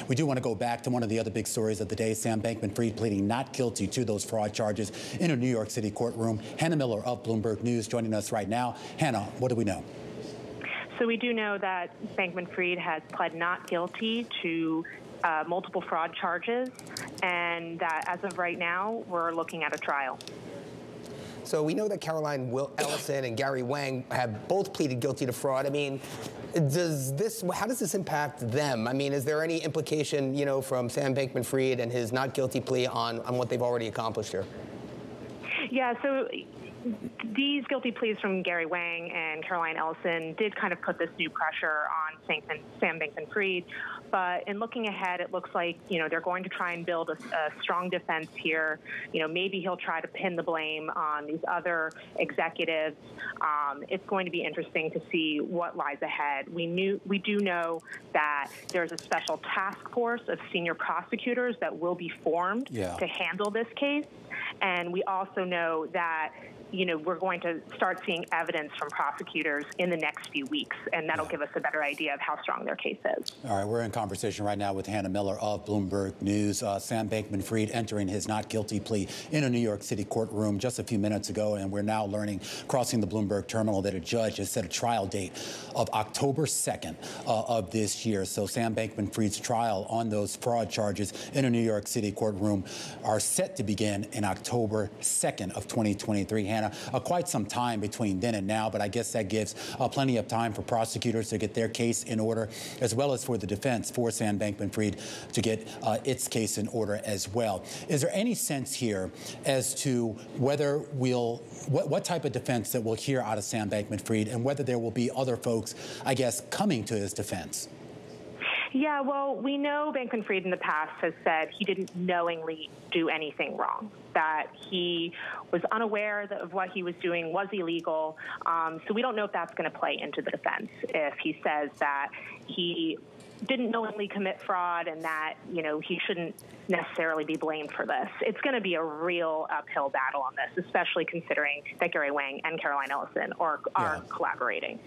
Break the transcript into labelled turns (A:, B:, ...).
A: We do want to go back to one of the other big stories of the day. Sam Bankman-Fried pleading not guilty to those fraud charges in a New York City courtroom. Hannah Miller of Bloomberg News joining us right now. Hannah, what do we know?
B: So we do know that Bankman-Fried has pled not guilty to multiple fraud charges, and that as of right now, we're looking at a trial.
C: So we know that Caroline Ellison and Gary Wang have both pleaded guilty to fraud. I mean, how does this impact them? I mean, is there any implication, from Sam Bankman-Fried and his not guilty plea on what they've already accomplished here?
B: Yeah, so these guilty pleas from Gary Wang and Caroline Ellison did kind of put this new pressure on Sam Bankman-Fried. But in looking ahead, it looks like, they're going to try and build a strong defense here. Maybe he'll try to pin the blame on these other executives. It's going to be interesting to see what lies ahead. We do know that there's a special task force of senior prosecutors that will be formed to handle this case. And we also know that we're going to start seeing evidence from prosecutors in the next few weeks, and that'll give us a better idea of how strong their case is.
A: All right, we're in conversation right now with Hannah Miller of Bloomberg News. Sam Bankman-Fried entering his not guilty plea in a New York City courtroom just a few minutes ago, and we're now learning, crossing the Bloomberg terminal, that a judge has set a trial date of October 2nd of this year. So Sam Bankman-Fried's trial on those fraud charges in a New York City courtroom are set to begin in October 2nd of 2023. Hannah, quite some time between then and now, but I guess that gives plenty of time for prosecutors to get their case in order, as well as for the defense, for Sam Bankman-Fried to get its case in order as well. Is there any sense here as to whether what type of defense that we'll hear out of Sam Bankman-Fried, and whether there will be other folks, I guess, coming to his defense?
B: Yeah, well, we know Bankman-Fried in the past has said he didn't knowingly do anything wrong, that he was unaware of what he was doing was illegal. So we don't know if that's going to play into the defense, if he says that he didn't knowingly commit fraud and that, he shouldn't necessarily be blamed for this. It's going to be a real uphill battle on this, especially considering that Gary Wang and Caroline Ellison are collaborating.